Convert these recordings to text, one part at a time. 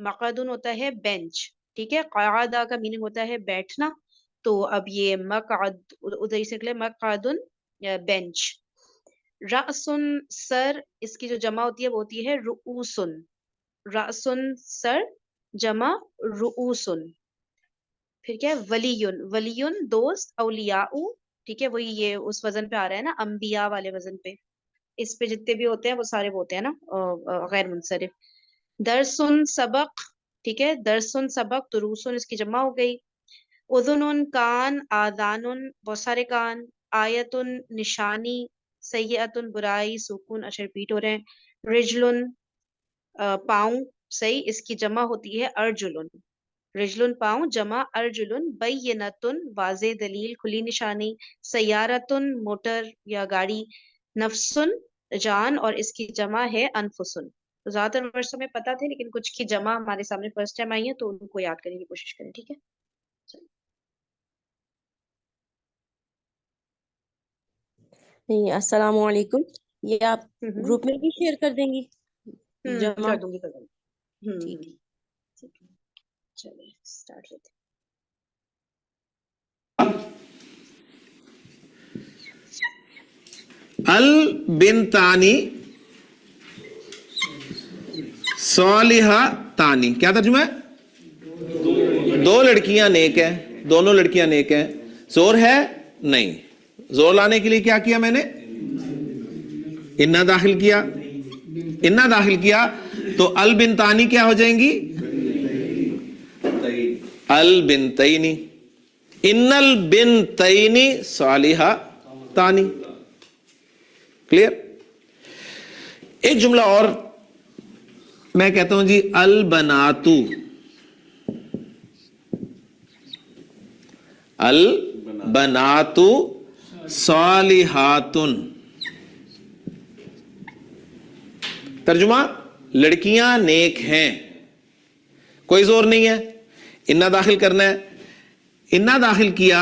مقعدن ہوتا ہے بینچ، ٹھیک ہے، قعدہ کا میننگ ہوتا ہے بیٹھنا، تو اب یہ مقعد ادھر سے نکلے مقعدن بینچ. رأسن سر، اس کی جو جمع ہوتی ہے وہ ہوتی ہے رؤوسن. رأسن سر، جمع رؤوسن. پھر کیا ہے ولیون، ولیون دوست، اولیاء، ٹھیک ہے، وہی یہ اس وزن پہ آ رہا ہے نا، انبیاء والے وزن پہ. اس پہ جتنے بھی ہوتے ہیں وہ سارے وہ ہوتے ہیں نا غیر منصرف. درسن سبق، ٹھیک ہے، درسن سبق، دروسن اس کی جمع ہو گئی. اذن کان، آذان بہت سارے کان. آیتن نشانی، سیئتن برائی، سکون اچھا ریپیٹ ہو رہے ہیں. رجلن پاؤں، صحیح، اس کی جمع ہوتی ہے ارجلن. رجلن پاؤں، جمع ارجلن. بینتن واضح دلیل، کھلی نشانی. سیارتن موٹر یا گاڑی. نفسن جان، اور اس کی جمع ہے انفسن. تو زیادہ تر ورڈز ہمیں پتہ تھے لیکن کچھ کی جمع ہمارے سامنے فرسٹ ٹائم آئی ہے تو ان کو یاد کرنے کی کوشش کریں، ٹھیک ہے. نہیں، السلام علیکم. یہ آپ گروپ میں بھی شیئر کر دیں گی جمع؟ کر دوں گی، کر دوں گی. ٹھیک ہے. چلیے اسٹارٹ کرتے ہیں. البنتانی صالحتانی، کیا ترجمہ ہے؟ دو لڑکیاں نیک ہیں، دونوں لڑکیاں نیک ہیں. زور ہے؟ نہیں. زور لانے کے لیے کیا کیا میں نے؟ انا داخل کیا. انا داخل کیا تو البنتانی کیا ہو جائیں گی؟ البنتینی. ان البنتینی صالحتانی. کلیئر؟ ایک جملہ اور میں کہتا ہوں جی، البناتو. البناتو صالحاتن. ترجمہ، لڑکیاں نیک ہیں. کوئی زور نہیں ہے، انا داخل کرنا ہے. انا داخل کیا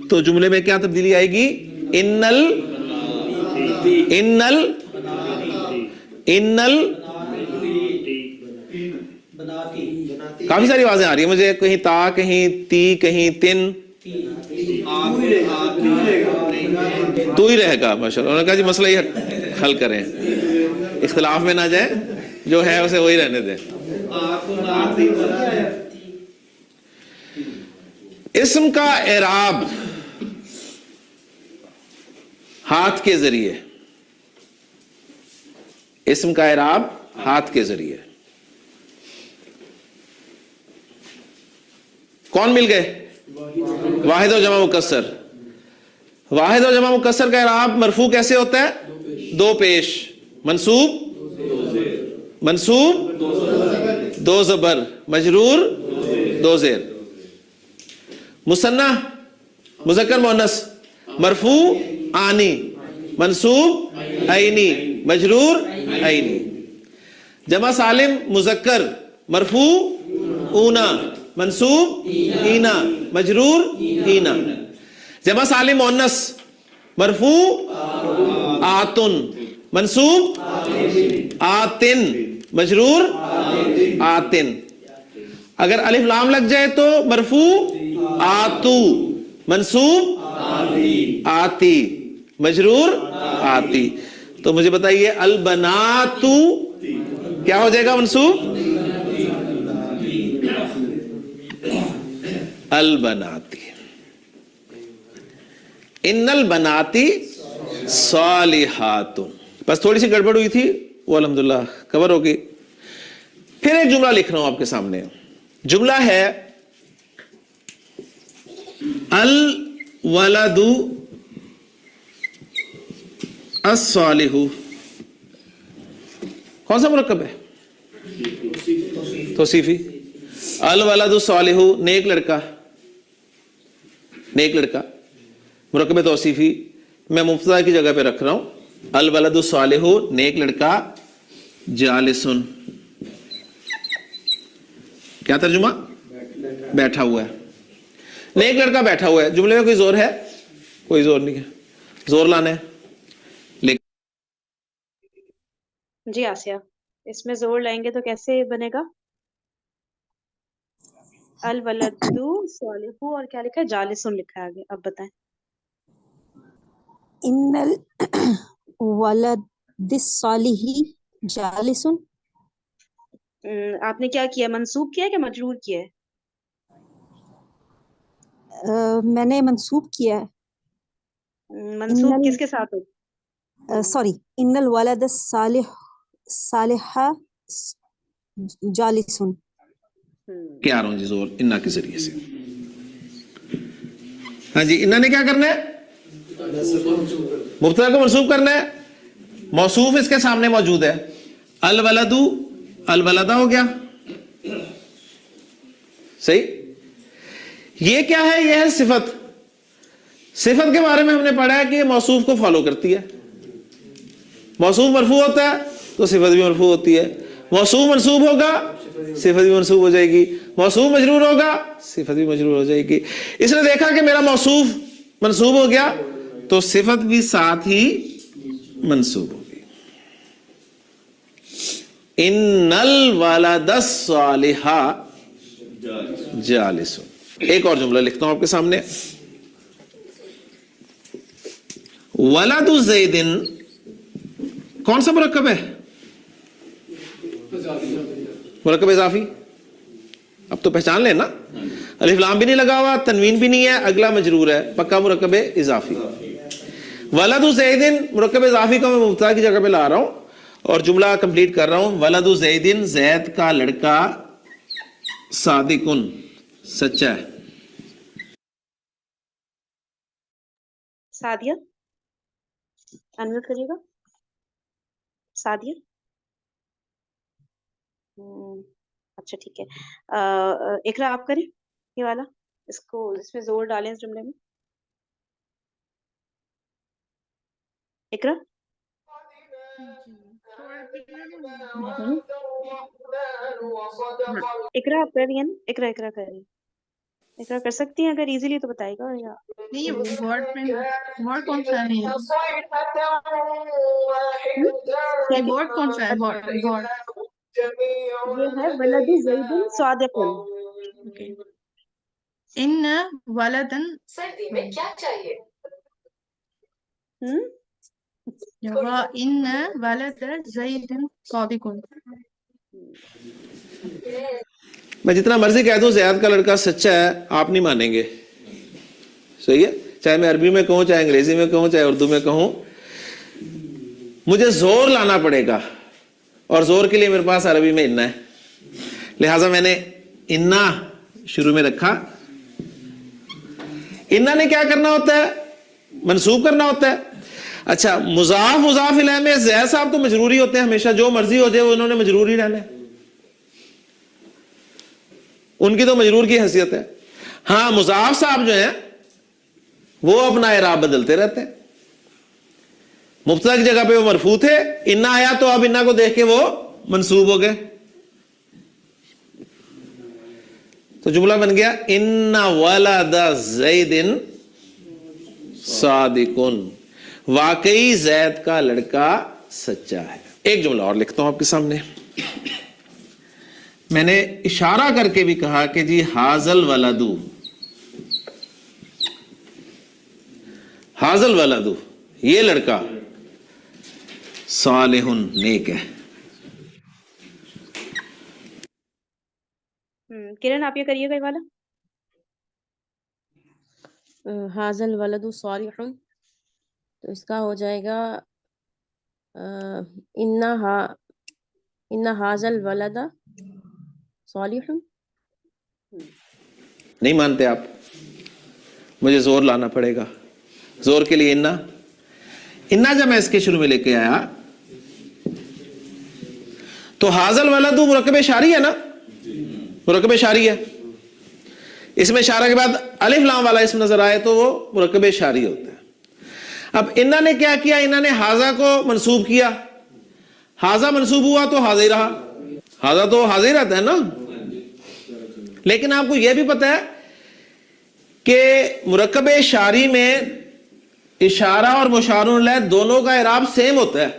تو جملے میں کیا تبدیلی آئے گی؟ کافی ساری آوازیں آ رہی ہیں مجھے، کہیں تا، کہیں تی، کہیں تن. تو ہی رہے گا. ماشاء اللہ. انہوں نے کہا جی مسئلہ ہی حل کریں، اختلاف میں نہ جائیں، جو ہے اسے وہی رہنے دیں. اسم کا اعراب ہاتھ کے ذریعے. اسم کا اعراب ہاتھ کے ذریعے. کون مل گئے؟ واحد و جمع مکسر. واحد و جمع مکسر کا اعراب مرفوع کیسے ہوتا ہے؟ دو پیش. منصوب دو زبر، مجرور دو زیر. مثنی مذکر مؤنث، مرفوع آنی، منصوب عینی، مجرور عینی. جمع سالم مذکر، مرفوع اونا، منصوب اینا، مجرور اینا. جمع سالم مؤنث، مرفوع آتن، منصوب آتن، مجرور آتن. اگر الف لام لگ جائے تو مرفوع آتو، منصوب آتی، مجرور آتی. تو مجھے بتائیے البناتو کیا ہو جائے گا منصوب؟ البناتی. ان البناتی صالحات. بس تھوڑی سی گڑبڑ ہوئی تھی، وہ الحمدللہ کور ہوگی. پھر ایک جملہ لکھ رہا ہوں آپ کے سامنے. جملہ ہے الولد الصالح. کون سا مرکب ہے؟ توصیفی. الولد الصالح، نیک لڑکا. نیک لڑکا مرکب توصیفی. میں مبتدا کی جگہ پہ رکھ رہا ہوں. الولد الصالح، نیک لڑکا. جالسن، کیا ترجمہ؟ بیٹھا ہوا ہے. نیک لڑکا بیٹھا ہوا ہے. جملے میں کوئی زور ہے؟ کوئی زور نہیں ہے. زور لانا ہے. جی آسیہ، اس میں زور لائیں گے تو کیسے بنے گا؟ الولدو صالح، اور کیا لکھا ہے؟ جالسن لکھا ہے آگے، اب بتائیں. ان الولد الصالح جالس. آپ نے کیا کیا؟ منصوب کیا ہے کہ مجرور کیا ہے؟ میں نے منصوب کیا ہے. منصوب کس کے ساتھ ہو؟ سوری، ان الولد الصالح جالسن. کیا آ رہا ہوں جی زور انا کے ذریعے سے. ہاں جی، انا نے کیا کرنا ہے؟ مبتدا کو منصوب کرنا ہے. موصوف اس کے سامنے موجود ہے. الولدو الولدہ ہو گیا. صحیح. یہ کیا ہے؟ یہ ہے صفت. صفت کے بارے میں ہم نے پڑھا ہے کہ یہ موصوف کو فالو کرتی ہے. موصوف مرفوع ہوتا ہے تو صفت بھی مرفوع ہوتی ہے. موصوف منصوب ہوگا صفت بھی منصوب ہو جائے گی. موصوف مجرور ہوگا صفت بھی مجرور ہو جائے گی. اس نے دیکھا کہ میرا موصوف منصوب ہو گیا تو صفت بھی ساتھ ہی منصوب ہوگی. ان الولد الصالح جالس. ایک اور جملہ لکھتا ہوں آپ کے سامنے. ولد زید کون سا مرکب ہے؟ مرکب اضافی. اب تو پہچان لیں نا، الف لام بھی نہیں لگا ہوا، تنوین بھی نہیں ہے، اگلا مجرور ہے، پکا مرکب اضافی. ولد زید مرکب اضافی کو میں مبتدا کی جگہ پہ لا رہا ہوں اور جملہ کمپلیٹ کر رہا ہوں. ولد زید زید کا لڑکا صادقن سچا ہے. سعدیہ انمیوٹ کریے گا. سعدیہ اچھا ٹھیک ہے. اقرا آپ کریں یہ والا، اس کو اس میں زور ڈالیں اس جملے میں. اقرا اقرا آپ کر رہی ہیں نا؟ اقرا کر رہی ہیں. اقرا کر سکتی ہیں اگر ایزیلی تو بتائے گا. یا نہیں ورڈ کون سا ہے؟ یہ ورڈ کون سا ہے؟ ورڈ یہ ہے ولد زید صادقن. ان ولدن ان ولد زید صادقن. میں جتنا مرضی کہہ دوں زیاد کا لڑکا سچا ہے، آپ نہیں مانیں گے. صحیح ہے، چاہے میں عربی میں کہوں، چاہے انگریزی میں کہوں، چاہے اردو میں کہوں، مجھے زور لانا پڑے گا اور زور کے لیے میرے پاس عربی میں انا ہے. لہٰذا میں نے انا شروع میں رکھا. انا نے کیا کرنا ہوتا ہے؟ منصوب کرنا ہوتا ہے. اچھا، مضاف مضاف الیہ میں زید صاحب تو مجروری ہوتے ہیں ہمیشہ، جو مرضی ہو جائے وہ انہوں نے مجرور ہی رہنا ہے، ان کی تو مجرور کی حیثیت ہے. ہاں مضاف صاحب جو ہیں وہ اپنا اعراب بدلتے رہتے ہیں. مبتدا کی جگہ پہ وہ مرفوع تھے، انا آیا تو اب انا کو دیکھ کے وہ منصوب ہو گئے. تو جملہ بن گیا ان ولد زید صادقن. واقعی زید کا لڑکا سچا ہے. ایک جملہ اور لکھتا ہوں آپ کے سامنے. میں نے اشارہ کر کے بھی کہا کہ جی حاضل ولدو، حاضل ولدو یہ لڑکا صالح نیک ہے. کرن آپ یہ کریے گا یہ والا. حاضل ولد صالح، تو اس کا ہو جائے گا ان حاضل ولد صالح. نہیں مانتے آپ؟ مجھے زور لانا پڑے گا. زور کے لیے انا جب میں اس کے شروع میں لے کے آیا تو حاضل ولد مرکب اشاری ہے نا، مرکب اشاری ہے. اس میں اشارہ کے بعد الف لام والا اسم نظر آئے تو وہ مرکب اشاری ہوتا ہے. اب انہوں نے کیا کیا؟ انہوں نے حاضہ کو منصوب کیا. حاضہ منصوب ہوا تو حاضر ہی رہا. حاضہ تو حاضر رہتا ہے نا. لیکن آپ کو یہ بھی پتا ہے کہ مرکب اشاری میں اشارہ اور مشار الیہ دونوں کا اعراب سیم ہوتا ہے.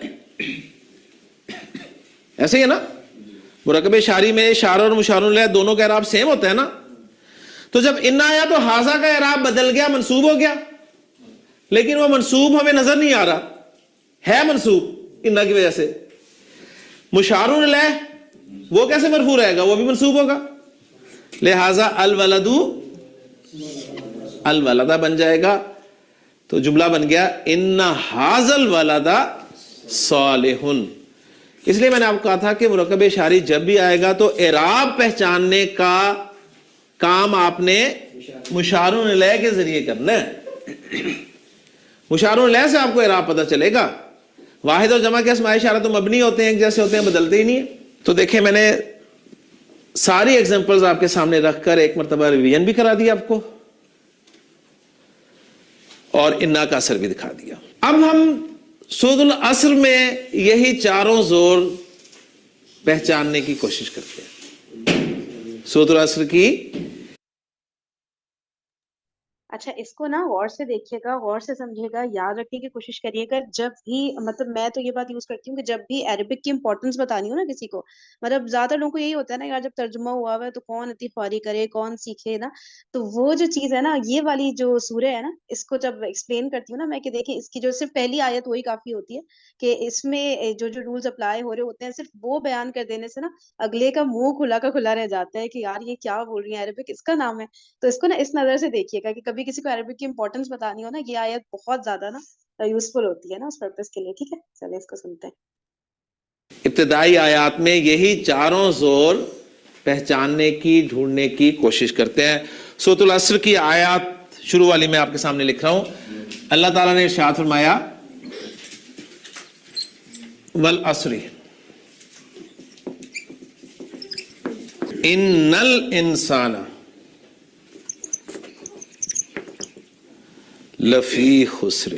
ایسے ہی ہے نا, مرکب اشاری میں اشارہ اور مشار الیہ دونوں کا اعراب سیم ہوتا ہے نا. تو جب ان آیا تو ہاذا کا اعراب بدل گیا, منصوب ہو گیا, لیکن وہ منصوب ہمیں نظر نہیں آ رہا, ہے منصوب ان کی وجہ سے. مشار الیہ وہ کیسے مرفوع رہے گا, وہ بھی منصوب ہوگا, لہذا الولد الولدہ بن جائے گا. تو جملہ بن گیا ان ھذا الولد صالح. اس لیے میں نے آپ کو کہا تھا کہ مرکب اشاری جب بھی آئے گا تو اعراب پہچاننے کا کام آپ نے مشار الیہ کے ذریعے کرنا ہے. مشار الیہ سے آپ کو اعراب پتہ چلے گا. واحد اور جمع کے اسماء اشارہ تو مبنی ہوتے ہیں, ایک جیسے ہوتے ہیں, بدلتے ہی نہیں ہیں. تو دیکھیں میں نے ساری ایگزامپلز آپ کے سامنے رکھ کر ایک مرتبہ ریویژن بھی کرا دیا آپ کو, اور انا کا اثر بھی دکھا دیا. اب ہم سورۃ العصر میں یہی چاروں زور پہچاننے کی کوشش کرتے ہیں. سورۃ العصر کی اچھا اس کو نا غور سے دیکھیے گا, غور سے سمجھے گا, یاد رکھنے کی کوشش کریے گا. جب بھی مطلب میں تو یہ بات یوز کرتی ہوں کہ جب بھی عربک کی امپورٹنس بتانی ہو نا کسی کو, مطلب زیادہ لوگوں کو یہی ہوتا ہے نا یار جب ترجمہ ہوا ہوا ہے تو کون اتنی خواری کرے, کون سیکھے نا. تو وہ جو چیز ہے نا, یہ والی جو سورہ ہے نا, اس کو جب ایکسپلین کرتی ہوں نا میں کہ دیکھیں اس کی جو صرف پہلی آیت وہی کافی ہوتی ہے کہ اس میں جو جو رولز اپلائی ہو رہے ہوتے ہیں صرف وہ بیان کر دینے سے نا اگلے کا منہ کھلا کا کھلا رہ جاتا ہے کہ یار یہ کیا بول رہی ہیں, عربک اس کا نام ہے. تو اس کو نا اس نظر سے دیکھیے گا کہ کبھی کسی کو عربک کی امپورٹنس بتانی ہو نا, یہ آیت بہت زیادہ نا یوزفل ہوتی ہے نا اس پرپس کے لیے. ٹھیک ہے, چلے اس کو سنتے ہیں. ابتدائی آیات میں یہی چاروں زور پہچاننے کی, ڈھونڈنے کی کوشش کرتے ہیں. سورۃ العصر کی آیات شروع والی میں آپ کے سامنے لکھ رہا ہوں. اللہ تعالیٰ نے ارشاد فرمایا والعصر ان الانسان لفی خسر.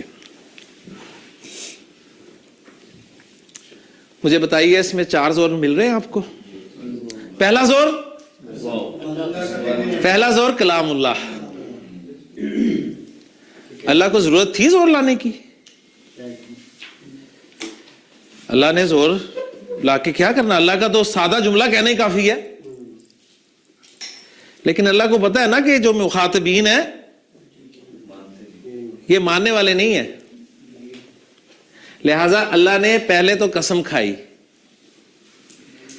مجھے بتائیے اس میں چار زور مل رہے ہیں آپ کو؟ پہلا زور کلام اللہ. اللہ کو ضرورت تھی زور لانے کی؟ اللہ نے زور لا کے کیا کرنا, اللہ کا تو سادہ جملہ کہنا ہی کافی ہے. لیکن اللہ کو پتا ہے نا کہ جو مخاطبین ہیں یہ ماننے والے نہیں ہیں, لہذا اللہ نے پہلے تو قسم کھائی.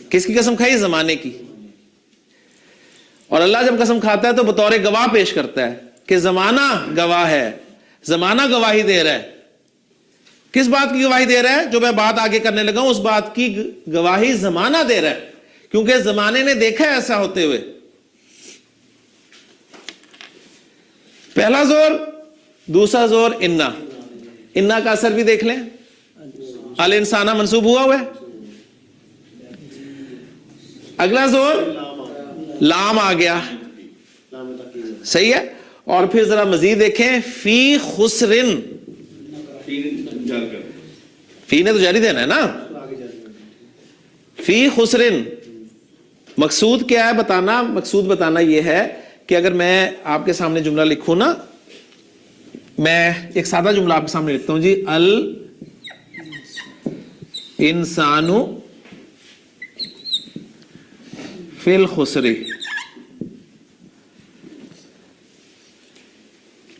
کس کی قسم کھائی؟ زمانے کی. اور اللہ جب قسم کھاتا ہے تو بطور گواہ پیش کرتا ہے کہ زمانہ گواہ ہے, زمانہ گواہی دے رہا ہے. کس بات کی گواہی دے رہا ہے؟ جو میں بات آگے کرنے لگا ہوں اس بات کی گواہی زمانہ دے رہا ہے, کیونکہ زمانے نے دیکھا ہے ایسا ہوتے ہوئے. پہلا زور. دوسرا زور انا کا اثر بھی دیکھ لیں. الانسانہ منصوب ہوا ہے. اگلا زور لام آ گیا, صحیح ہے. اور پھر ذرا مزید دیکھیں فی خسرن. فی نے تو جاری دینا ہے نا. فی خسرن مقصود کیا ہے بتانا؟ مقصود بتانا یہ ہے کہ اگر میں آپ کے سامنے جملہ لکھوں نا, میں ایک سادہ جملہ آپ کے سامنے لکھتا ہوں جی, الانسان فی الخسر.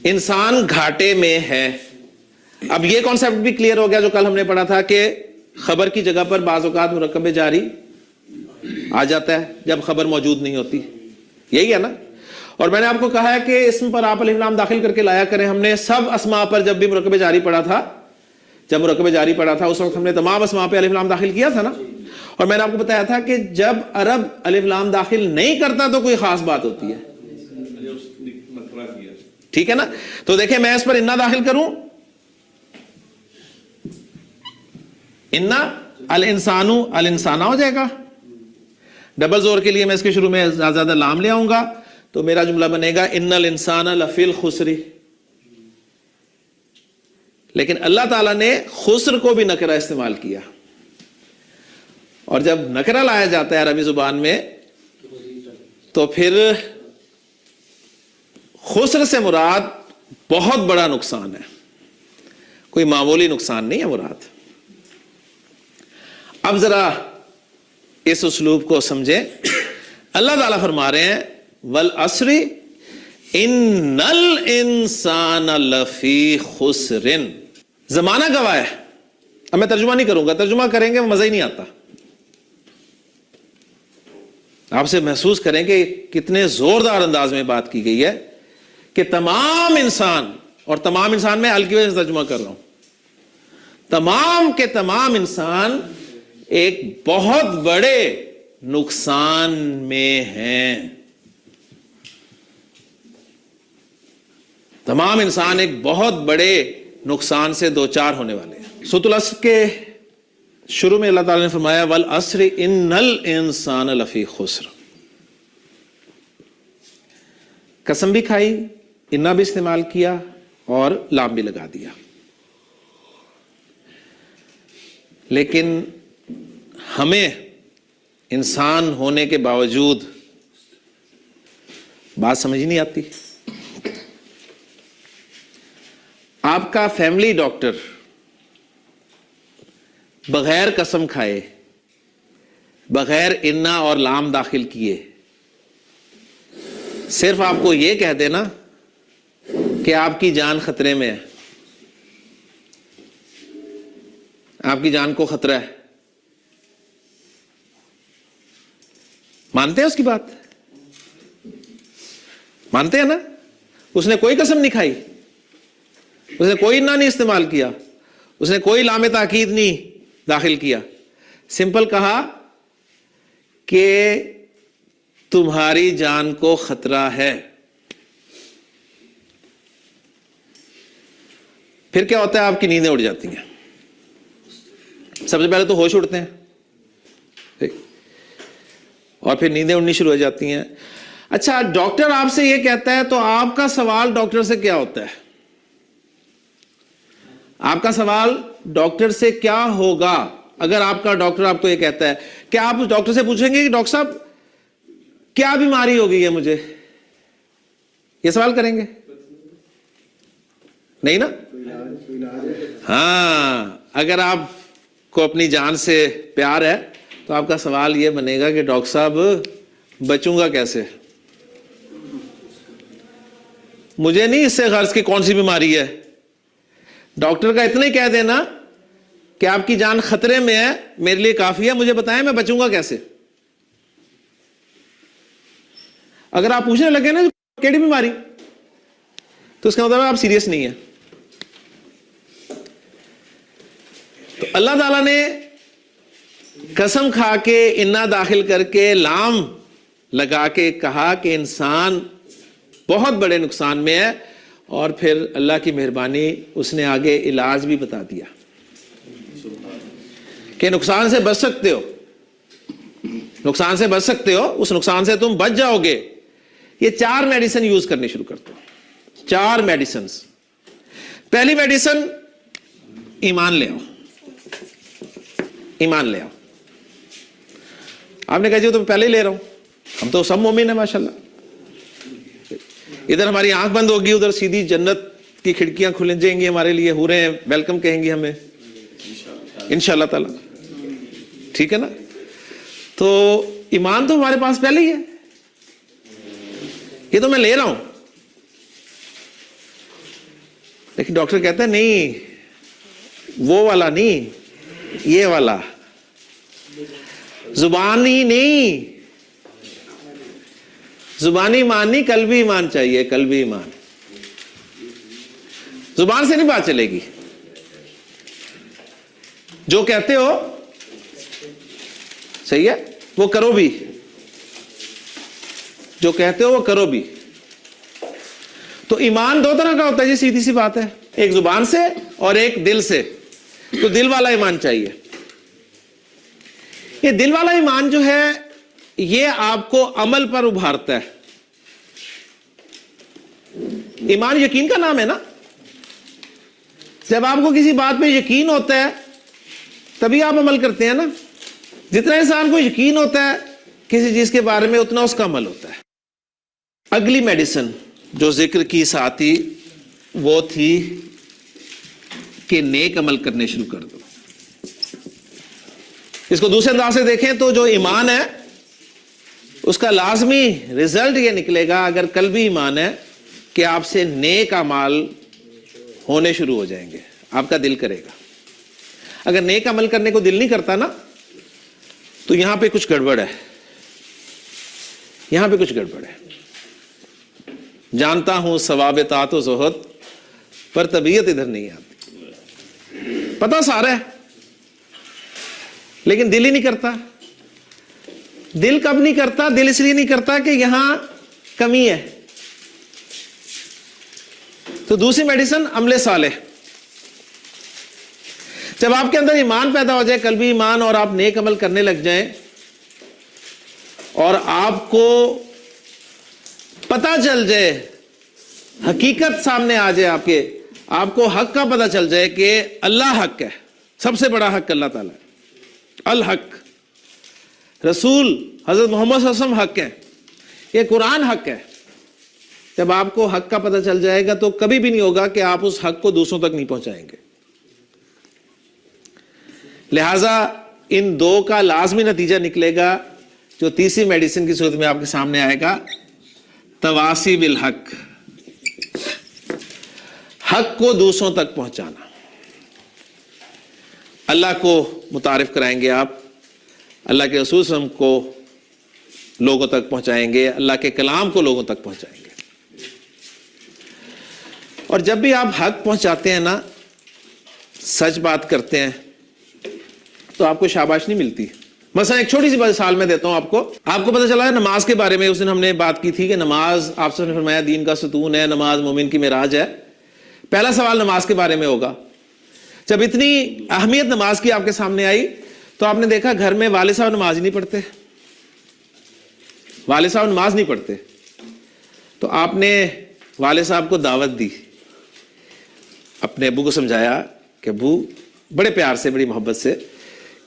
انسان گھاٹے میں ہے. اب یہ کانسیپٹ بھی کلیئر ہو گیا جو کل ہم نے پڑھا تھا کہ خبر کی جگہ پر بعض اوقات مرکب جاری آ جاتا ہے جب خبر موجود نہیں ہوتی. یہی ہے نا. اور میں نے آپ کو کہا ہے کہ اسم پر آپ الف لام داخل کر کے لایا کریں. ہم نے سب اسماء پر جب بھی مرکب جاری پڑھا تھا, جب مرکب جاری پڑھا تھا اس وقت ہم نے تمام اسماء پہ الف لام داخل کیا تھا نا. اور میں نے آپ کو بتایا تھا کہ جب عرب الف لام داخل نہیں کرتا تو کوئی خاص بات ہوتی ہے. ٹھیک ہے نا. تو دیکھیں میں اس پر انا داخل کروں, انا الانسانو الانسانہ ہو جائے گا. ڈبل زور کے لیے میں اس کے شروع میں زیادہ لام لے آؤں گا تو میرا جملہ بنے گا ان الانسان لفی الخسر. لیکن اللہ تعالیٰ نے خسر کو بھی نکرہ استعمال کیا, اور جب نکرہ لایا جاتا ہے عربی زبان میں تو پھر خسر سے مراد بہت بڑا نقصان ہے, کوئی معمولی نقصان نہیں ہے مراد. اب ذرا اس اسلوب کو سمجھیں. اللہ تعالیٰ فرما رہے ہیں والعصر ان الانسان لفی خسر. زمانہ گواہ ہے. اب میں ترجمہ نہیں کروں گا, ترجمہ کریں گے مزہ ہی نہیں آتا. آپ سے محسوس کریں کہ کتنے زوردار انداز میں بات کی گئی ہے کہ تمام انسان, اور تمام انسان میں ال کی وجہ سے ترجمہ کر رہا ہوں, تمام کے تمام انسان ایک بہت بڑے نقصان میں ہیں. تمام انسان ایک بہت بڑے نقصان سے دوچار ہونے والے ہیں. سورۃ العصر کے شروع میں اللہ تعالیٰ نے فرمایا والعصر ان الانسان لفی خسر. قسم بھی کھائی, انا بھی استعمال کیا اور لام بھی لگا دیا. لیکن ہمیں انسان ہونے کے باوجود بات سمجھ نہیں آتی. آپ کا فیملی ڈاکٹر بغیر قسم کھائے, بغیر انا اور لام داخل کیے, صرف آپ کو یہ کہہ دینا کہ آپ کی جان خطرے میں ہے, آپ کی جان کو خطرہ ہے, مانتے ہیں اس کی بات؟ مانتے ہیں نا؟ اس نے کوئی قسم نہیں کھائی, اس نے کوئی انا نہیں استعمال کیا, اس نے کوئی لام تاکید نہیں داخل کیا, سمپل کہا کہ تمہاری جان کو خطرہ ہے. پھر کیا ہوتا ہے؟ آپ کی نیندیں اڑ جاتی ہیں. سب سے پہلے تو ہوش اڑتے ہیں اور پھر نیندیں اڑنی شروع ہو جاتی ہیں. اچھا, ڈاکٹر آپ سے یہ کہتا ہے تو آپ کا سوال ڈاکٹر سے کیا ہوتا ہے؟ آپ کا سوال ڈاکٹر سے کیا ہوگا اگر آپ کا ڈاکٹر آپ کو یہ کہتا ہے؟ کیا آپ اس ڈاکٹر سے پوچھیں گے کہ ڈاکٹر صاحب کیا بیماری ہو گئی ہے مجھے؟ یہ سوال کریں گے؟ نہیں نا. ہاں, اگر آپ کو اپنی جان سے پیار ہے تو آپ کا سوال یہ بنے گا کہ ڈاکٹر صاحب بچوں گا کیسے؟ مجھے نہیں اس سے غرض کی کون سی بیماری ہے. ڈاکٹر کا اتنا ہی کہہ دینا کہ آپ کی جان خطرے میں ہے میرے لیے کافی ہے, مجھے بتائیں میں بچوں گا کیسے. اگر آپ پوچھنے لگے نا کیڑی بیماری, تو اس کا مطلب آپ سیریس نہیں ہے. تو اللہ تعالیٰ نے قسم کھا کے انا داخل کر کے لام لگا کے کہا کہ انسان بہت بڑے نقصان میں ہے, اور پھر اللہ کی مہربانی اس نے آگے علاج بھی بتا دیا کہ نقصان سے بچ سکتے ہو, نقصان سے بچ سکتے ہو, اس نقصان سے تم بچ جاؤ گے. یہ 4 میڈیسن یوز کرنی شروع کر دو. 4 میڈیسنز. پہلی میڈیسن ایمان لے آؤ. ایمان لے آؤ. آپ نے کہا جی تو پہلے ہی لے رہا ہوں, ہم تو سب مومن ہیں ماشاءاللہ. ادھر ہماری آنکھ بند ہوگی, ادھر سیدھی جنت کی کھڑکیاں کھل جائیں گی ہمارے لیے, حوریں ویلکم کہیں گی ہمیں انشاءاللہ تعالی. ٹھیک ہے نا. تو ایمان تو ہمارے پاس پہلے ہی ہے, یہ تو میں لے رہا ہوں. لیکن ڈاکٹر کہتا ہے نہیں, وہ والا نہیں, یہ والا. زبانی نہیں, زبانی ایمان نہیں, قلبی ایمان چاہیے. قلبی ایمان, زبان سے نہیں بات چلے گی. جو کہتے ہو صحیح ہے وہ کرو بھی, جو کہتے ہو وہ کرو بھی. تو ایمان 2 طرح کا ہوتا ہے جی, سیدھی سی بات ہے, ایک زبان سے اور ایک دل سے. تو دل والا ایمان چاہیے. یہ دل والا ایمان جو ہے یہ آپ کو عمل پر ابھارتا ہے. ایمان یقین کا نام ہے نا. جب آپ کو کسی بات پہ یقین ہوتا ہے تبھی آپ عمل کرتے ہیں نا. جتنا انسان کو یقین ہوتا ہے کسی چیز کے بارے میں اتنا اس کا عمل ہوتا ہے. اگلی میڈیسن جو ذکر کی ساتھی وہ تھی کہ نیک عمل کرنے شروع کر دو. اس کو دوسرے انداز سے دیکھیں تو جو ایمان ہے اس کا لازمی رزلٹ یہ نکلے گا اگر قلبی ایمان ہے کہ آپ سے نیک اعمال ہونے شروع ہو جائیں گے, آپ کا دل کرے گا. اگر نیک عمل کرنے کو دل نہیں کرتا نا تو یہاں پہ کچھ گڑبڑ ہے, یہاں پہ کچھ گڑبڑ ہے. جانتا ہوں ثواب طاعت و زہد پر طبیعت ادھر نہیں آتی, پتہ سارا ہے لیکن دل ہی نہیں کرتا. دل کب نہیں کرتا؟ دل اس لیے نہیں کرتا کہ یہاں کمی ہے. تو دوسری میڈیسن عمل صالح. جب آپ کے اندر ایمان پیدا ہو جائے, قلبی ایمان, اور آپ نیک عمل کرنے لگ جائیں اور آپ کو پتہ چل جائے, حقیقت سامنے آ جائے, آپ کو حق کا پتہ چل جائے کہ اللہ حق ہے, سب سے بڑا حق اللہ تعالیٰ ہے, الحق, رسول حضرت محمد صلی اللہ علیہ وسلم حق ہے, یہ قرآن حق ہے. جب آپ کو حق کا پتہ چل جائے گا تو کبھی بھی نہیں ہوگا کہ آپ اس حق کو دوسروں تک نہیں پہنچائیں گے. لہذا ان دو کا لازمی نتیجہ نکلے گا جو تیسری میڈیسن کی صورت میں آپ کے سامنے آئے گا, تواصی بالحق, حق کو دوسروں تک پہنچانا. اللہ کو متعارف کرائیں گے آپ, اللہ کے رسول صلی اللہ علیہ وسلم کو لوگوں تک پہنچائیں گے, اللہ کے کلام کو لوگوں تک پہنچائیں گے. اور جب بھی آپ حق پہنچاتے ہیں نا, سچ بات کرتے ہیں, تو آپ کو شاباش نہیں ملتی. مثلا ایک چھوٹی سی مثال میں دیتا ہوں آپ کو پتہ چلا ہے نماز کے بارے میں اس دن ہم نے بات کی تھی کہ نماز آپ سے فرمایا دین کا ستون ہے, نماز مومن کی معراج ہے. پہلا سوال نماز کے بارے میں ہوگا. جب اتنی اہمیت نماز کی آپ کے سامنے آئی تو آپ نے دیکھا گھر میں والد صاحب نماز ہی نہیں پڑھتے, والد صاحب نماز نہیں پڑھتے. تو آپ نے والد صاحب کو دعوت دی, اپنے ابو کو سمجھایا کہ ابو, بڑے پیار سے, بڑی محبت سے,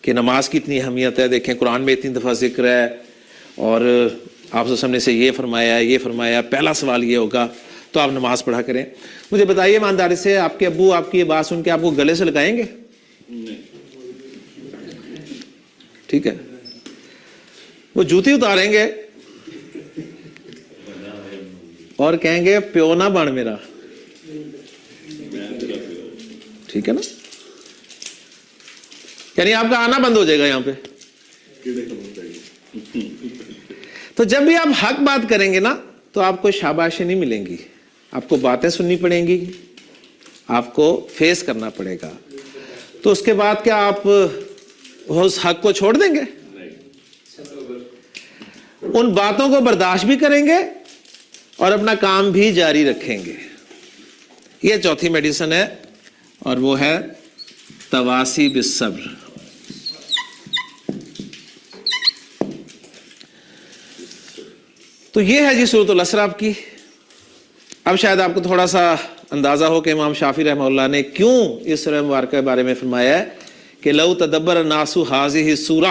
کہ نماز کی اتنی اہمیت ہے, دیکھیں قرآن میں اتنی دفعہ ذکر ہے, اور آپ سے سامنے سے یہ فرمایا, پہلا سوال یہ ہوگا تو آپ نماز پڑھا کریں. مجھے بتائیے ایمانداری سے, آپ کے ابو آپ کی یہ بات سن کے آپ کو گلے سے لگائیں گے؟ ٹھیک ہے, وہ جوتی اتاریں گے اور کہیں گے پیو نہ بن میرا. ٹھیک ہے نا, یعنی آپ کا آنا بند ہو جائے گا یہاں پہ. تو جب بھی آپ حق بات کریں گے نا تو آپ کو شاباشی نہیں ملیں گی, آپ کو باتیں سننی پڑیں گی, آپ کو فیس کرنا پڑے گا. تو اس کے بعد کیا آپ اس حق کو چھوڑ دیں گے؟ ان باتوں کو برداشت بھی کریں گے اور اپنا کام بھی جاری رکھیں گے. یہ چوتھی میڈیسن ہے, اور وہ ہے تواصی بالصبر. تو یہ ہے جی سورۃ الاسراء کی. اب شاید آپ کو تھوڑا سا اندازہ ہو کہ امام شافعی رحمہ اللہ نے کیوں اس سورہ مبارکہ کے بارے میں فرمایا ہے کہ لو تدبر الناس هذه السورہ,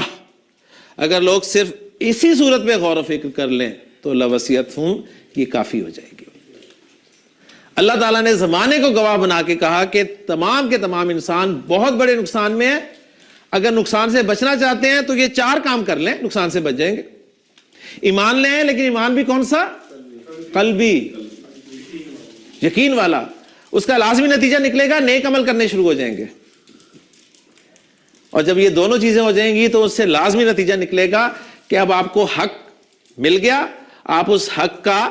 اگر لوگ صرف اسی صورت میں غور و فکر کر لیں تو لوسعتہم, یہ کافی ہو جائے گی. اللہ تعالیٰ نے زمانے کو گواہ بنا کے کہا کہ تمام کے تمام انسان بہت بڑے نقصان میں ہیں. اگر نقصان سے بچنا چاہتے ہیں تو یہ 4 کام کر لیں, نقصان سے بچ جائیں گے. ایمان لے ہیں, لیکن ایمان بھی کون سا؟ قلبی, یقین والا. اس کا لازمی نتیجہ نکلے گا نیک عمل کرنے شروع ہو جائیں گے. اور جب یہ دونوں چیزیں ہو جائیں گی تو اس سے لازمی نتیجہ نکلے گا کہ اب آپ کو حق مل گیا, آپ اس حق کا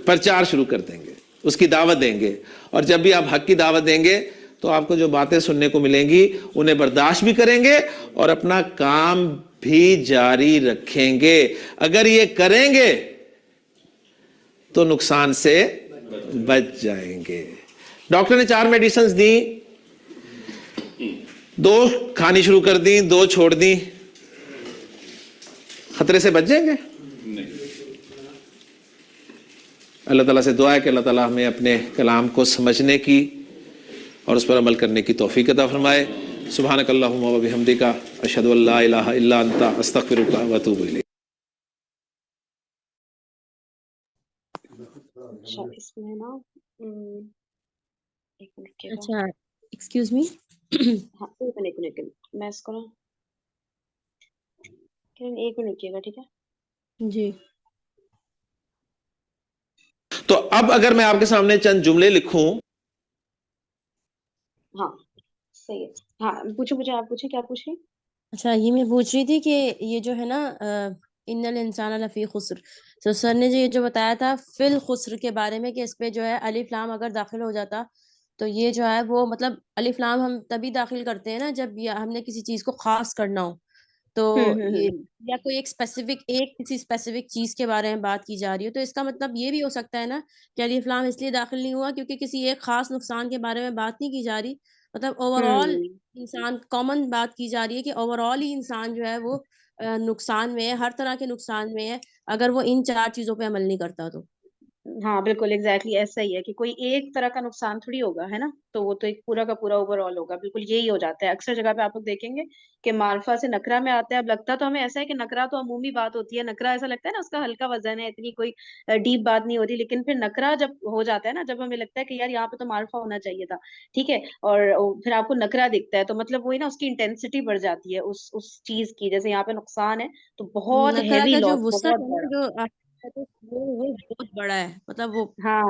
پرچار شروع کر دیں گے, اس کی دعوت دیں گے. اور جب بھی آپ حق کی دعوت دیں گے تو آپ کو جو باتیں سننے کو ملیں گی انہیں برداشت بھی کریں گے اور اپنا کام بھی جاری رکھیں گے. اگر یہ کریں گے تو نقصان سے بچ جائیں گے. ڈاکٹر نے 4 میڈیسنز دی, 2 کھانی شروع کر دی, 2 چھوڑ دی, خطرے سے بچ جائیں گے؟ اللہ تعالیٰ سے دعا ہے کہ اللہ تعالیٰ ہمیں اپنے کلام کو سمجھنے کی اور اس پر عمل کرنے کی توفیق عطا فرمائے. سبحانک اللہم و بحمدک, اشہد ان لا الہ الا انت, استغفرک و اتوب الیک. اچھا, اس میں نا ایک منٹ کے اچھا ایکسکیوز می, ہاں, ایک منٹ میں اس کو نا ایک منٹ رکیے گا, ٹھیک ہے. جی. تو اب اگر میں آپ کے سامنے چند جملے لکھوں. ہاں صحیح ہے. ہاں پوچھیں آپ پوچھیں, کیا پوچھیں. اچھا یہ میں پوچھ رہی تھی کہ یہ جو ہے نا ان الانسان لفی خسر, تو سر نے جو بتایا تھا فی الخسر کے بارے میں کہ اس پہ جو ہے الف لام اگر داخل ہو جاتا تو یہ جو ہے وہ مطلب الف لام ہم تبھی داخل کرتے ہیں نا جب ہم نے کسی چیز کو خاص کرنا ہو, تو یہ یا کوئی کسی اسپیسیفک چیز کے بارے میں بات کی جا رہی ہو, تو اس کا مطلب یہ بھی ہو سکتا ہے نا کہ الف لام اس لیے داخل نہیں ہوا کیونکہ کسی ایک خاص نقصان کے بارے میں بات نہیں کی جا رہی, مطلب اوور آل انسان کامن بات کی جا رہی ہے کہ اوور آل ہی انسان جو ہے وہ نقصان میں ہے, ہر طرح کے نقصان میں ہے اگر وہ ان 4 چیزوں پہ عمل نہیں کرتا تو. ہاں بالکل ایگزیکٹلی ایسا ہی ہے کہ کوئی ایک طرح کا نقصان تھوڑی ہوگا, ہے نا, تو وہ تو ایک پورا کا پورا اوور آل ہوگا. بالکل یہی ہو جاتا ہے اکثر جگہ پہ, آپ لوگ دیکھیں گے کہ معرفہ سے نکرا میں آتا ہے. اب لگتا تو ہمیں ایسا ہے کہ نکرا تو عمومی بات ہوتی ہے, نکرا ایسا لگتا ہے نا اس کا ہلکا وزن ہے, اتنی کوئی ڈیپ بات نہیں ہوتی, لیکن پھر نکرا جب ہو جاتا ہے نا, جب ہمیں لگتا ہے کہ یار یہاں پہ تو معرفہ ہونا چاہیے تھا, ٹھیک ہے, اور پھر آپ کو نکرا دکھتا ہے تو مطلب وہی نا اس کی انٹینسٹی بڑھ جاتی ہے اس چیز کی. جیسے یہاں پہ نقصان ہے تو بہت نکرا ہیوی کا جو لاس, وسعت بہت ہے نا بڑا. جو وہ بہت بڑا ہے, مطلب وہ ہاں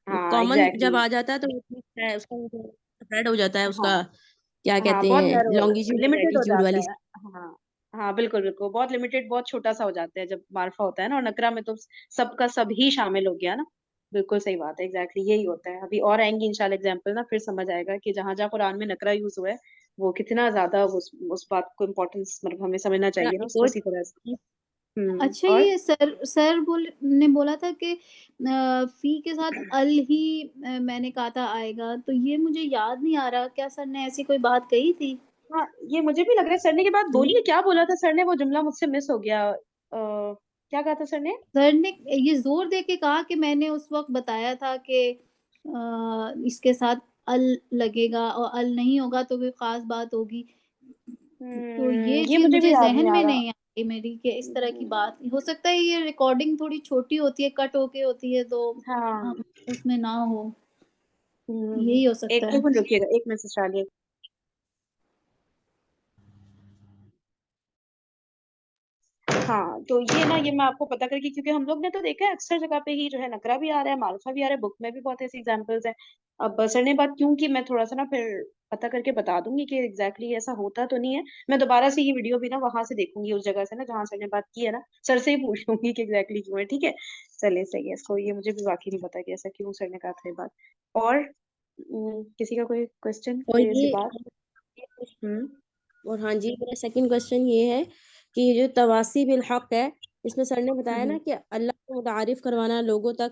ہاں کامن جب ایگزیکٹلی. آ جاتا ہے تو اس کا اسپریڈ ہو جاتا ہے, اس ہاں کا کیا ہاں کہتے بہت ہیں نیرو, لانگیٹیوڈ اور لمیٹڈ ہو لیٹیٹیوڈ جاتا والی. ہے. ہاں ہاں بالکل بالکل, بہت لمیٹڈ, بہت چھوٹا سا ہو جاتا ہے جب معرفہ ہوتا ہے نا, اور نکرا میں تو سب کا سب ہی شامل ہو گیا نا. بالکل صحیح بات ہے, ایگزیکٹلی یہی ہوتا ہے. ابھی اور آئیں گی انشاءاللہ ایگزامپل نا, پھر سمجھ آئے گا کہ جہاں جہاں قرآن میں نکرا یوز ہوا ہے وہ کتنا زیادہ اس بات کو امپورٹینس مطلب ہمیں سمجھنا چاہیے نا ایک اس کو اور اسی طرح سے. اچھا اور یہ سر نے بولا تھا کہ فی کے ساتھ ال ہی میں نے کہا تھا آئے گا, تو یہ مجھے یاد نہیں آ رہا, کیا سر نے ایسی کوئی بات کہی تھی؟ ہاں یہ مجھے بھی لگ رہا ہے سر نے کی بات بولی ہے, کیا بولا تھا سر نے, وہ جملہ مجھ سے مس ہو گیا. کیا کہا تھا سر نے؟ سر نے یہ زور دے کے کہا کہ میں نے اس وقت بتایا تھا کہ اس کے ساتھ ال لگے گا, اور ال نہیں ہوگا تو کوئی خاص بات ہوگی. تو یہ یہ چیز مجھے بھی مجھے یاد ذہن نہیں آ میں رہا. نہیں آئی میری کہ اس طرح کی بات ہو سکتا ہے. یہ ریکارڈنگ تھوڑی چھوٹی ہوتی ہے, کٹ ہو کے ہوتی ہے, تو ہاں اس میں نہ ہو, یہی ہو ایک سکتا ہے. منٹ رکیے گا, ایک منٹ سے چالیے. ہاں تو یہ نا, یہ میں آپ کو پتا کر کے, کیونکہ ہم لوگ نے تو دیکھا ہے اکثر جگہ پہ ہی جو ہے نکرا بھی آ رہا ہے, معرفہ بھی آ رہا ہے, بک میں بھی بہت ایسی ایگزامپلس ہیں. اب سر نے بات کیوں کی, میں تھوڑا سا نا پھر پتا کر کے بتا دوں گی کہ ایگزیکٹلی ایسا ہوتا تو نہیں ہے. میں دوبارہ سے یہ ویڈیو بھی نا وہاں سے دیکھوں گی, اس جگہ سے نا جہاں سر نے بات کی ہے نا, سر سے ہی پوچھ لوں گی کہ ایگزیکٹلی کیوں ہے. ٹھیک ہے چلیے صحیح ہے, اس کو یہ مجھے بھی واقعی نہیں پتا کہ ایسا کیوں سر نے کہا تھا یہ بات. اور کسی کا کوئی کوشچن, اور کوئی ایسی یہ بات؟ اور ہاں جی, میرا سیکنڈ کوشچن یہ ہے کہ یہ جو تواسی بالحق ہے, اس میں سر نے بتایا نا کہ اللہ کو متعارف کروانا لوگوں تک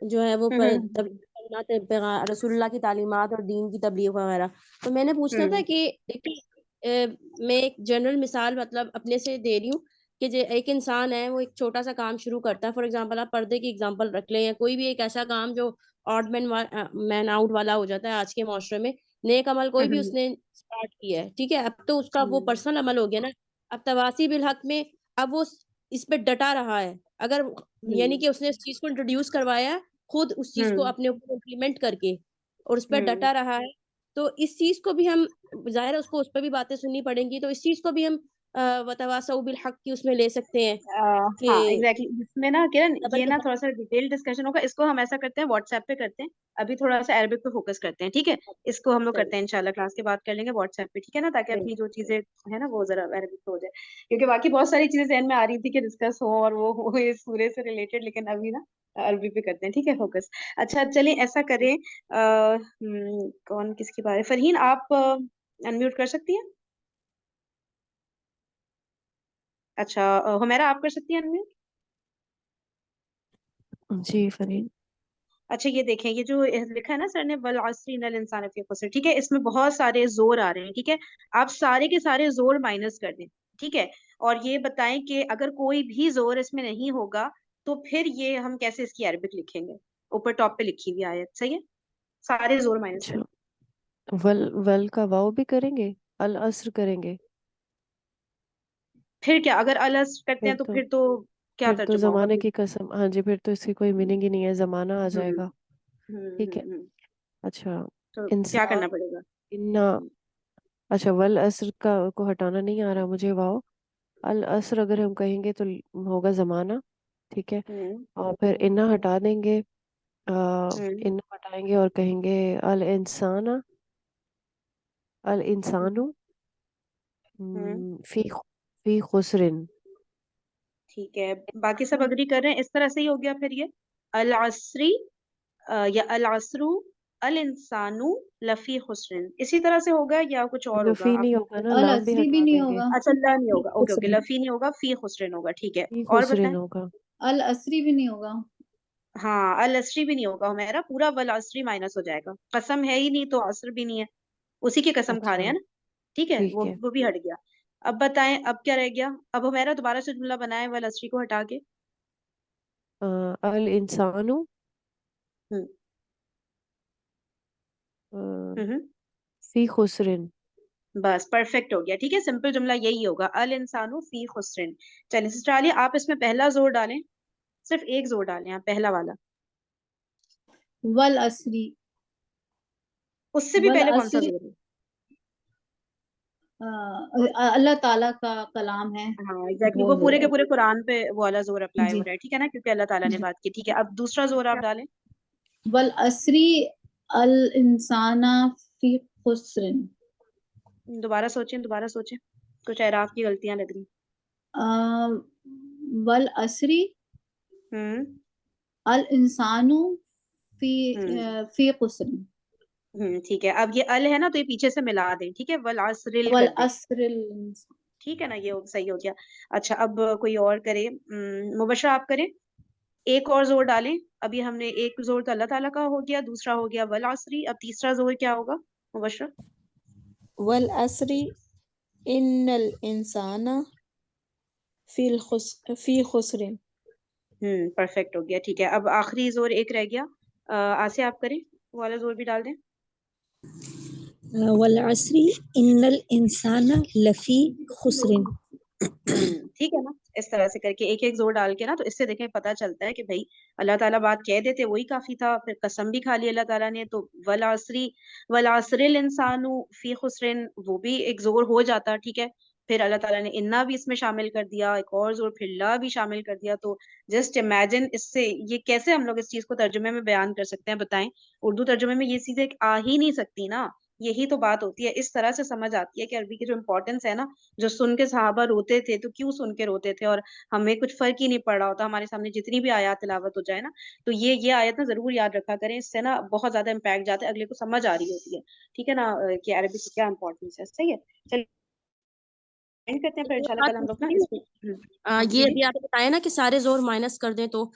جو ہے وہ رسول اللہ کی تعلیمات اور دین کی تبلیغ وغیرہ. تو میں نے پوچھنا تھا کہ میں ایک جنرل مثال مطلب اپنے سے دے رہی ہوں کہ ایک انسان ہے, وہ ایک چھوٹا سا کام شروع کرتا ہے. فار ایگزامپل آپ پردے کی ایگزامپل رکھ لیں, یا کوئی بھی ایک ایسا کام جو آڈ مین آؤٹ والا ہو جاتا ہے آج کے معاشرے میں. نیک عمل کوئی بھی اس نے اسٹارٹ کیا ہے, ٹھیک ہے, اب تو اس کا وہ پرسنل عمل ہو گیا نا. اب تواسی بالحق میں اب وہ اس پہ ڈٹا رہا ہے, اگر یعنی کہ اس نے اس چیز کو انٹروڈیوس کروایا خود, اس چیز کو اپنے اوپر امپلیمنٹ کر کے, اور اس پہ ڈٹا رہا ہے, تو اس چیز کو بھی ہم ظاہر ہے اس کو اس پہ بھی باتیں سننی پڑیں گی, تو اس چیز کو بھی ہم وتواصوا بالحق کی اس میں لے سکتے ہیں کہ ہاں ایگزیکٹلی. اس میں نا کرن یہ نا تھوڑا سا ڈیٹیل ڈسکشن ہوگا, اس کو ہم ایسا کرتے ہیں واٹس ایپ پہ کرتے ہیں, ابھی تھوڑا سا عربک پہ فوکس کرتے ہیں. ٹھیک ہے, اس کو ہم لوگ کرتے ہیں انشاءاللہ کلاس کے بعد کر لیں گے واٹس ایپ پہ, ٹھیک ہے نا, تاکہ اپنی جو چیزیں ہے نا وہ ذرا عربک پہ ہو جائے, کیونکہ باقی بہت ساری چیزیں ذہن میں آ رہی تھی کہ ڈسکس ہو اور وہ ہو اس سورے سے ریلیٹڈ, لیکن ابھی نا عربی پہ کرتے ہیں. ٹھیک ہے فوکس. اچھا چلیں ایسا کریں, کون کس کی بات ہے, فرحین آپ انمیوٹ کر سکتی ہیں؟ اچھا حمیرہ آپ کر سکتی ہیں انمیوٹ؟ جی فرین. اچھا یہ دیکھیں, یہ جو لکھا ہے نا سر نے والعصر ان الانسان فی خسر, ٹھیک ہے, اس میں بہت سارے زور آ رہے ہیں. ٹھیک ہے, آپ سارے کے سارے زور مائنس کر دیں. ٹھیک ہے, اور یہ بتائیں کہ اگر کوئی بھی زور اس میں نہیں ہوگا تو پھر یہ ہم کیسے اس کی عربک لکھیں گے. اوپر ٹاپ پہ لکھی ہوئی آیت, صحیح ہے, سارے زور مائنس کر اچھا, دیں. ول کا واو بھی کریں گے, العصر کریں گے, پھر کیا اگر الس کرتے ہیں تو کیا پھر تو ترجمہ ہوگا زمانے پھر؟ کی قسم. ہاں جی, پھر تو اس کی کوئی میننگ ہی نہیں ہے, زمانہ آ جائے گا. ٹھیک ہے, ہوں اچھا. تو کیا انسان کرنا پڑے گا؟ انا, اچھا والعصر کا کو ہٹانا نہیں آ رہا مجھے واو. العصر اگر ہم کہیں گے تو ہوگا زمانہ، ٹھیک ہے، ہوں اور پھر انا ہٹا دیں گے، ہوں انا ہٹائیں گے اور کہیں گے الانسان، الانسان ہوں فی خسر. ٹھیک ہے، باقی سب اگری کر رہے ہیں، اس طرح سے ہی ہو گیا پھر یہ العصری یا العصر الانسان لفی خسر، اسی طرح سے ہوگا یا کچھ اور ہوگا لفی آپ؟ نہیں ہوگا نا، لام بھی العصری بھی ہٹا نہیں دیں گے، ہوگا، اچھا لا نہیں فی ہوگا، اوکے اوکے، خسر، لفی نہیں ہوگا، فی خسرن ہوگا، ٹھیک ہے، فی اور خسر بتائیں؟ ہوگا. العصری بھی نہیں ہوگا، ہاں العصری بھی نہیں ہوگا ہمیرا، پورا والعصری مائنس ہو جائے گا، قسم ہے ہی نہیں تو عصر بھی نہیں ہے، اسی کی قسم کھا رہے اچھا ہیں نا، ٹھیک ہے، ٹھیک ہے. وہ بھی ہٹ گیا. اب بتائیں اب کیا رہ گیا، اب ہمیرا دوبارہ سے جملہ بنائے والعصری کو ہٹا کے. الانسان ہوں ہوں فی خسر. بس پرفیکٹ ہو گیا، ٹھیک ہے، سمپل جملہ یہی ہوگا، الانسان فی خسرن. چلیے سسٹر عالیہ آپ اس میں پہلا زور ڈالیں، صرف ایک زور ڈالیں آپ، پہلا والا. والعصری، اس سے بھی پہلے کون سا والعصری زور ہے؟ اللہ تعالیٰ کا کلام ہے، ہاں ایگزیکٹلی، وہ وہ زور پورے ہے. کے پورے قرآن پہ وہ والا زور اپلائی جی ہو رہا ہے، ٹھیک ہے نا، کیونکہ اللہ تعالیٰ نے جی. بات کی. ٹھیک ہے، اب دوسرا زور آپ ڈالیں. والعصری الانسان فی خسر، دوبارہ سوچیں، دوبارہ سوچیں، کچھ اعراب کی غلطیاں لگ رہی. والعصری ہوں الانسان فی ہوں فی خسر، ٹھیک ہے، اب یہ ال ہے نا تو یہ پیچھے سے ملا دیں، ٹھیک ہے، والعصر کر دیں، والعصر ٹھیک ہے نا، یہ صحیح ہو گیا. اچھا اب کوئی اور کرے، مبشرہ آپ کریں، ایک اور زور ڈالیں. ابھی ہم نے ایک زور تو اللہ تعالیٰ کا ہو گیا، دوسرا ہو گیا والعصری، اب تیسرا زور کیا ہوگا مبشرہ؟ والعصر ان الانسان فی خسر. پرفیکٹ ہو گیا، ٹھیک ہے. اب آخری زور ایک رہ گیا، آسے آپ کریں، وہ والا زور بھی ڈال دیں. والعصر ان الانسان لفی خسر. ٹھیک ہے نا، اس طرح سے کر کے ایک ایک زور ڈال کے نا، تو اس سے دیکھیں پتہ چلتا ہے کہ بھائی اللہ تعالیٰ بات کہہ دیتے وہی کافی تھا، پھر قسم بھی کھا لی اللہ تعالیٰ نے، تو والعصری والعصر الانسان فی خسر وہ بھی ایک زور ہو جاتا، ٹھیک ہے. پھر اللہ تعالیٰ نے انا بھی اس میں شامل کر دیا، ایک اور زور پھر لا بھی شامل کر دیا. تو جسٹ امیجن اس سے یہ کیسے ہم لوگ اس چیز کو ترجمے میں بیان کر سکتے ہیں، بتائیں. اردو ترجمے میں یہ چیزیں آ ہی نہیں سکتی نا، یہی تو بات ہوتی ہے، اس طرح سے سمجھ آتی ہے کہ عربی کی جو امپورٹنس ہے نا، جو سن کے صحابہ روتے تھے تو کیوں سن کے روتے تھے، اور ہمیں کچھ فرق ہی نہیں پڑ رہا ہوتا، ہمارے سامنے جتنی بھی آیات تلاوت ہو جائے نا، تو یہ آیت نا ضرور یاد رکھا کریں، اس سے نا بہت زیادہ امپیکٹ جاتا ہے، اگلے کو سمجھ آ رہی ہوتی ہے، ٹھیک ہے نا، کہ عربی کی کیا امپورٹنس ہے. صحیح ہے، چلیے اینڈ کرتے ہیں پھر یہ انشاءاللہ بات کل ہم لوگ نا پوچھنی اس کو. ہاں یہ جی جی. ابھی آپ نے بتایا نا کہ سارے زور مائنس کر دیں تو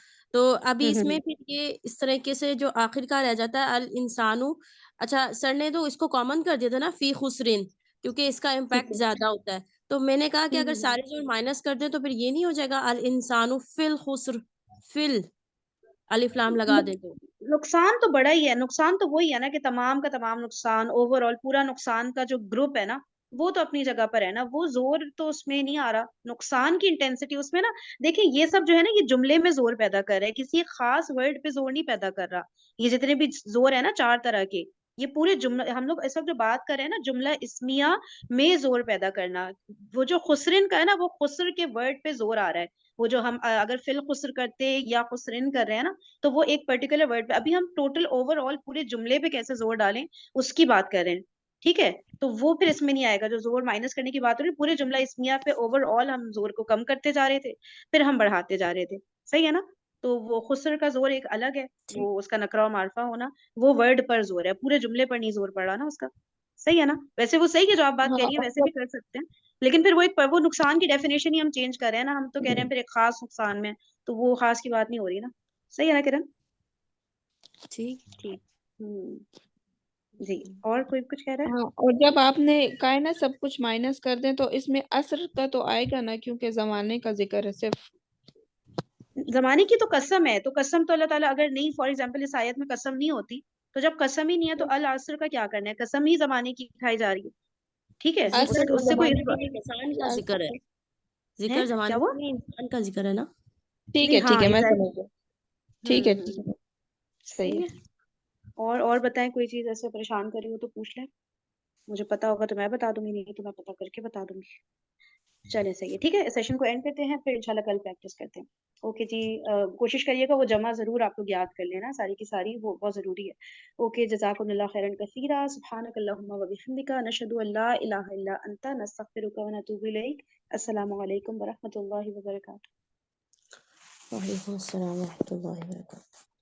ابھی اس میں پھر یہ اس طریقے سے جو آخر کا رہ جاتا ہے الانسانو. اچھا سر نے تو اس کو کامن کر دیا تھا نا فی خسرین، کیونکہ اس کا ٹھیک امپیکٹ ہے. زیادہ ہوتا ہے. تو میں نے کہا کہ اگر سارے زور مائنس کر دیں تو پھر یہ نہیں ہو جائے گا الانسانو فی الخسر، فل الف لام لگا دیں تو. نقصان تو بڑا ہی ہے، نقصان تو وہی ہے نا کہ تمام کا تمام نقصان، اوور آل پورا نقصان کا جو گروپ ہے نا وہ تو اپنی جگہ پر ہے نا، وہ زور تو اس میں نہیں آ رہا، نقصان کی انٹینسٹی اس میں نا. دیکھیں یہ سب جو ہے نا یہ جملے میں زور پیدا کر رہا ہے، کسی ایک خاص ورڈ پہ زور نہیں پیدا کر رہا. یہ جتنے بھی زور ہے نا 4 طرح کے، یہ پورے جملے ہم لوگ اس وقت جو بات کر رہے ہیں نا جملہ اسمیہ میں زور پیدا کرنا. وہ جو خسرن کا ہے نا وہ خسر کے ورڈ پہ زور آ رہا ہے، وہ جو ہم اگر فی الخسر کرتے یا خسرن کر رہے ہیں نا تو وہ ایک پرٹیکولر ورڈ پہ، ابھی ہم ٹوٹل اوور آل پورے جملے پہ کیسے زور ڈالیں اس کی بات کر رہے ہیں، ٹھیک ہے. تو وہ پھر اس میں نہیں آئے گا، جو زور مائنس کرنے کی بات ہو رہی پورے جملہ اسمیہ پہ اوور آل ہم زور کو کم کرتے جا رہے تھے، پھر ہم بڑھاتے جا رہے تھے. صحیح ہے نا، تو وہ خسر کا زور ایک الگ ہے، وہ اس کا نکرہ و معرفہ ہونا، وہ ورڈ پر زور ہے، پورے جملے پر نہیں زور پڑ رہا نا اس کا. صحیح ہے نا، ویسے وہ صحیح ہے جو آپ بات کہہ ہاں رہی ہیں، اور ویسے بھی کر سکتے ہیں، لیکن پھر وہ نقصان کی ڈیفینیشن ہی ہم چینج کر رہے ہیں نا، ہم تو کہہ رہے ہیں پھر ایک خاص نقصان میں، تو وہ خاص کی بات نہیں ہو رہی نا. صحیح ہے نا کرن؟ ٹھیک. جی اور کوئی کچھ کہہ رہا ہاں اور جب آپ نے کہا ہے نا سب کچھ مائنس کر دیں تو اس میں عصر کا تو آئے گا نا، کیونکہ زمانے کا ذکر ہے صرف. ہے زمانے کی تو قسم ہے، تو قسم تو اللہ تعالیٰ اگر نہیں، فار ایگزامپل اس آیت میں قسم نہیں ہوتی تو جب قسم ہی نہیں ہے تو العصر کا کیا کرنا ہے، قسم ہی زمانے کی کھائی جا رہی ہے، ٹھیک ہے. ذکر عصر اس سے کوئی زمانے کے لیے انسان کا ذکر ہے، ہے ذکر کیا زمانے ہوا؟ کے لیے انسان کا ذکر ہے نا. ٹھیک نہیں ہے ہاں ٹھیک ہے میں ایگزیکٹ. سمجھ گیا. ٹھیک ہے ٹھیک ہے صحیح صحیح ہے. ہے. اور بتائیں، کوئی چیز ایسے پریشان کر رہی ہو تو پوچھ لیں، مجھے پتا ہوگا تو میں بتا دوں گی، نہیں تو میں پتا کر کے بتا دوں گی. چلیں صحیح ہے، ٹھیک ہے، سیشن کو اینڈ کرتے ہیں، پھر انشاءاللہ کل پریکٹس کرتے ہیں. اوکے جی، کوشش کریے گا وہ جمع ضرور آپ لوگ یاد کر لینا ساری کی ساری، وہ بہت ضروری ہے. اوکے، جزاکم اللہ خیرا کثیرا، سبحانک اللہم و بحمدک، نشہد ان لا الہ الا انت، نستغفرک و نتوب الیک. السلام علیکم ورحمۃ اللہ وبرکاتہ. وعلیکم السلام ورحمۃ اللہ وبرکاتہ.